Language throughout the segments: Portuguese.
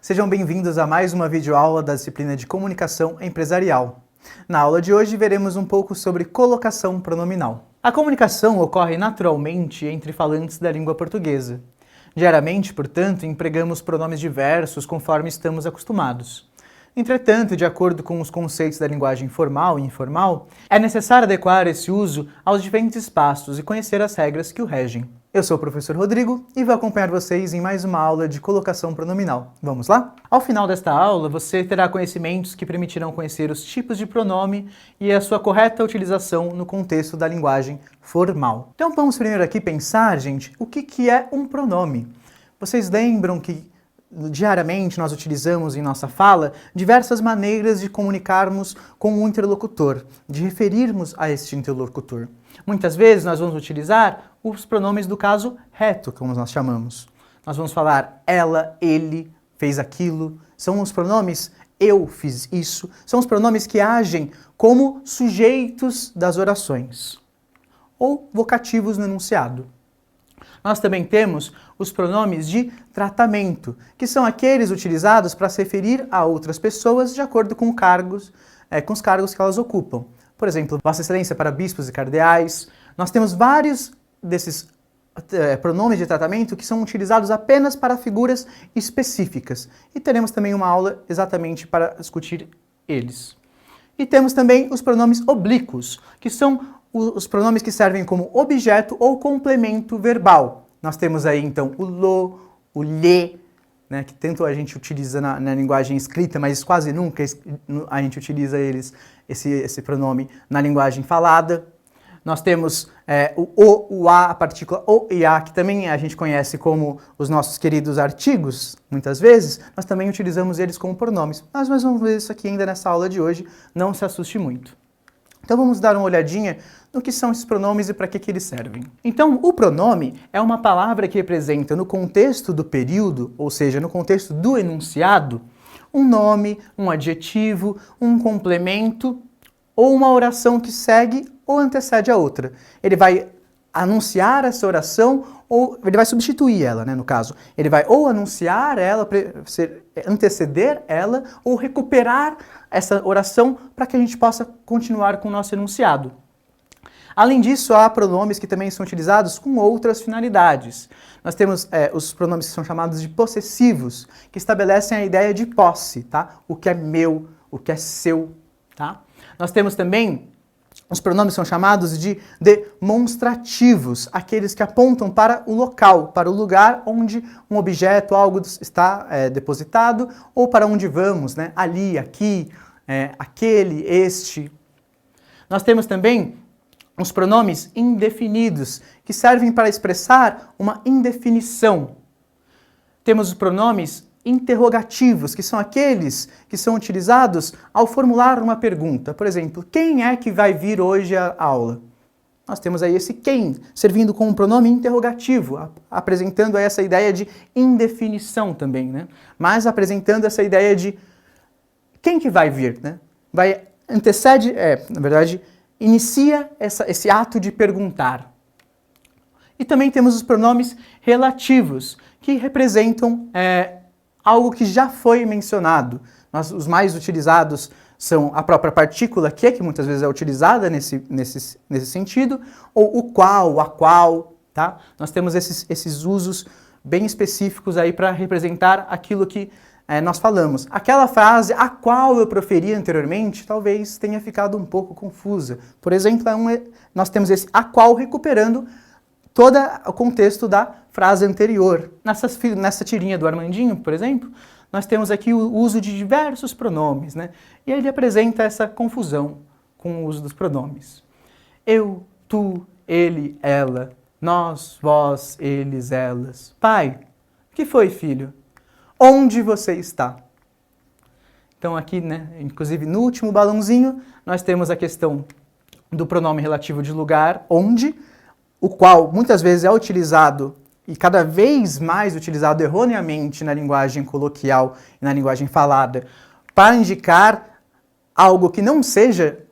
Sejam bem-vindos a mais uma videoaula da disciplina de Comunicação Empresarial. Na aula de hoje veremos um pouco sobre colocação pronominal. A comunicação ocorre naturalmente entre falantes da língua portuguesa. Diariamente, portanto, empregamos pronomes diversos conforme estamos acostumados. Entretanto, de acordo com os conceitos da linguagem formal e informal, é necessário adequar esse uso aos diferentes espaços e conhecer as regras que o regem. Eu sou o professor Rodrigo e vou acompanhar vocês em mais uma aula de colocação pronominal. Vamos lá? Ao final desta aula, você terá conhecimentos que permitirão conhecer os tipos de pronome e a sua correta utilização no contexto da linguagem formal. Então vamos primeiro aqui pensar, gente, o que é um pronome? Vocês lembram que diariamente nós utilizamos em nossa fala diversas maneiras de comunicarmos com o interlocutor, de referirmos a este interlocutor. Muitas vezes nós vamos utilizar os pronomes do caso reto, como nós chamamos. Nós vamos falar ela, ele, fez aquilo. São os pronomes eu fiz isso. São os pronomes que agem como sujeitos das orações ou vocativos no enunciado. Nós também temos os pronomes de tratamento, que são aqueles utilizados para se referir a outras pessoas de acordo com os cargos que elas ocupam. Por exemplo, Vossa Excelência para bispos e cardeais. Nós temos vários desses pronomes de tratamento que são utilizados apenas para figuras específicas. E teremos também uma aula exatamente para discutir eles. E temos também os pronomes oblíquos, que são os pronomes que servem como objeto ou complemento verbal. Nós temos aí então o lo, o lhe, né, que tanto a gente utiliza na linguagem escrita, mas quase nunca a gente utiliza esse pronome na linguagem falada. Nós temos o a, a partícula o e a, que também a gente conhece como os nossos queridos artigos, muitas vezes, nós também utilizamos eles como pronomes. Mas nós vamos ver isso aqui ainda nessa aula de hoje, não se assuste muito. Então vamos dar uma olhadinha no que são esses pronomes e para que eles servem. Então, o pronome é uma palavra que representa no contexto do período, ou seja, no contexto do enunciado, um nome, um adjetivo, um complemento ou uma oração que segue ou antecede a outra. Ele vai anunciar essa oração ou ele vai substituir ela, né, no caso. Ele vai ou anunciar ela, anteceder ela ou recuperar essa oração para que a gente possa continuar com o nosso enunciado. Além disso, há pronomes que também são utilizados com outras finalidades. Nós temos os pronomes que são chamados de possessivos, que estabelecem a ideia de posse, tá? O que é meu, o que é seu, tá? Nós temos também os pronomes que são chamados de demonstrativos, aqueles que apontam para o local, para o lugar onde um objeto, algo está depositado, ou para onde vamos, né? Ali, aqui, aquele, este. Nós temos também os pronomes indefinidos, que servem para expressar uma indefinição. Temos os pronomes interrogativos, que são aqueles que são utilizados ao formular uma pergunta. Por exemplo, quem é que vai vir hoje à aula? Nós temos aí esse quem, servindo como um pronome interrogativo, apresentando aí essa ideia de indefinição também, né? Mas apresentando essa ideia de quem que vai vir, né? Na verdade, inicia esse ato de perguntar. E também temos os pronomes relativos, que representam algo que já foi mencionado. Os mais utilizados são a própria partícula que muitas vezes é utilizada nesse sentido, ou o qual, a qual, tá? Nós temos esses usos bem específicos aí para representar aquilo que nós falamos. Aquela frase a qual eu proferi anteriormente talvez tenha ficado um pouco confusa. Por exemplo, nós temos esse a qual recuperando todo o contexto da frase anterior. Nessa tirinha do Armandinho, por exemplo, nós temos aqui o uso de diversos pronomes, né? E ele apresenta essa confusão com o uso dos pronomes. Eu, tu, ele, ela, nós, vós, eles, elas. Pai, o que foi, filho? Onde você está? Então aqui, né, inclusive no último balãozinho, nós temos a questão do pronome relativo de lugar, onde, o qual muitas vezes é utilizado e cada vez mais utilizado erroneamente na linguagem coloquial e na linguagem falada para indicar algo que não seja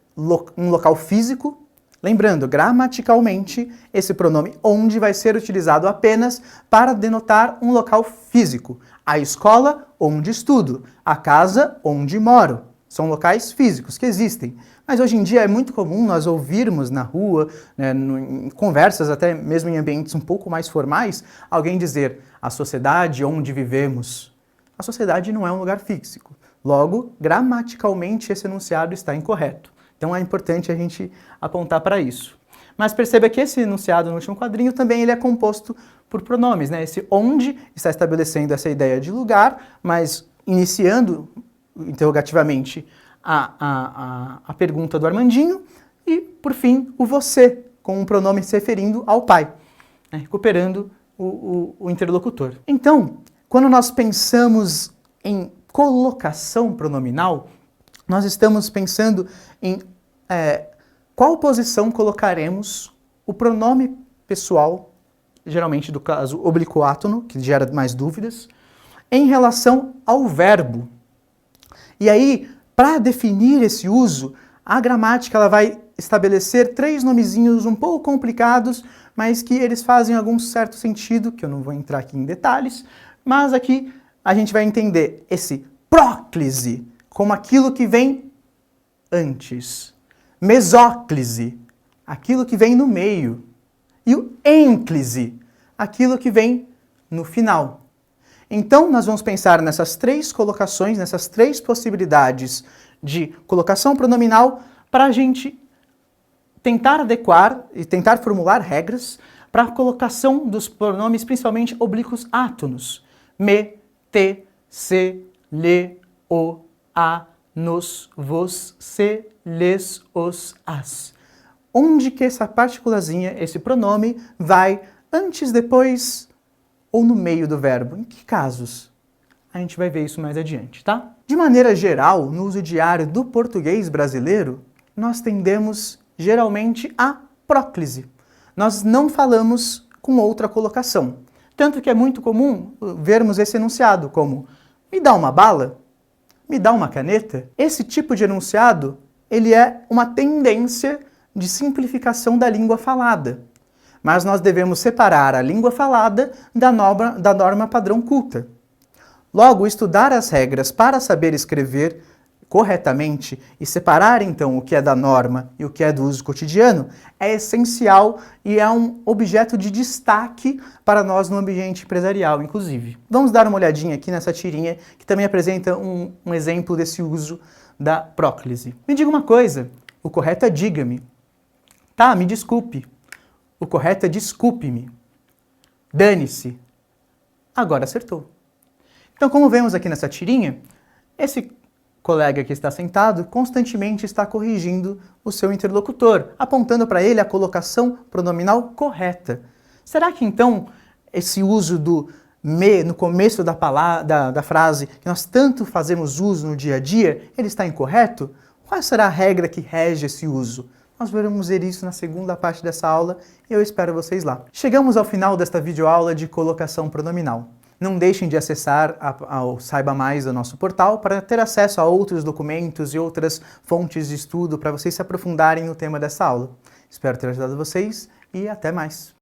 um local físico. Lembrando, gramaticalmente, esse pronome onde vai ser utilizado apenas para denotar um local físico. A escola onde estudo, a casa onde moro. São locais físicos que existem. Mas hoje em dia é muito comum nós ouvirmos na rua, né, em conversas, até mesmo em ambientes um pouco mais formais, alguém dizer a sociedade onde vivemos. A sociedade não é um lugar físico. Logo, gramaticalmente, esse enunciado está incorreto. Então é importante a gente apontar para isso. Mas perceba que esse enunciado no último quadrinho também ele é composto por pronomes, né? Esse onde está estabelecendo essa ideia de lugar, mas iniciando interrogativamente a pergunta do Armandinho e, por fim, o você, com um pronome se referindo ao pai, né? Recuperando o interlocutor. Então, quando nós pensamos em colocação pronominal, nós estamos pensando em qual posição colocaremos o pronome pessoal, geralmente do caso obliquo-átono, que gera mais dúvidas, em relação ao verbo. E aí, para definir esse uso, a gramática ela vai estabelecer 3 nomezinhos um pouco complicados, mas que eles fazem algum certo sentido, que eu não vou entrar aqui em detalhes, mas aqui a gente vai entender esse próclise como aquilo que vem antes, mesóclise, aquilo que vem no meio, e o ênclise, aquilo que vem no final. Então, nós vamos pensar nessas 3 colocações, nessas 3 possibilidades de colocação pronominal para a gente tentar adequar e tentar formular regras para a colocação dos pronomes, principalmente oblíquos átonos. Me, te, se, le, o, a, nos, vos, se, les, os, as. Onde que essa partículazinha, esse pronome, vai antes, depois ou no meio do verbo? Em que casos? A gente vai ver isso mais adiante, tá? De maneira geral, no uso diário do português brasileiro, nós tendemos geralmente a próclise. Nós não falamos com outra colocação. Tanto que é muito comum vermos esse enunciado como me dá uma bala? Me dá uma caneta? Esse tipo de enunciado, ele é uma tendência de simplificação da língua falada. Mas nós devemos separar a língua falada da norma padrão culta. Logo, estudar as regras para saber escrever corretamente e separar então o que é da norma e o que é do uso cotidiano é essencial e é um objeto de destaque para nós no ambiente empresarial, inclusive. Vamos dar uma olhadinha aqui nessa tirinha que também apresenta um exemplo desse uso da próclise. Me diga uma coisa, o correto é diga-me. Tá, me desculpe. O correto é desculpe-me. Dane-se. Agora acertou. Então, como vemos aqui nessa tirinha, esse colega que está sentado constantemente está corrigindo o seu interlocutor, apontando para ele a colocação pronominal correta. Será que então esse uso do me no começo da frase, que nós tanto fazemos uso no dia a dia, ele está incorreto? Qual será a regra que rege esse uso? Nós vamos ver isso na segunda parte dessa aula e eu espero vocês lá. Chegamos ao final desta videoaula de colocação pronominal. Não deixem de acessar o Saiba Mais do nosso portal para ter acesso a outros documentos e outras fontes de estudo para vocês se aprofundarem no tema dessa aula. Espero ter ajudado vocês e até mais!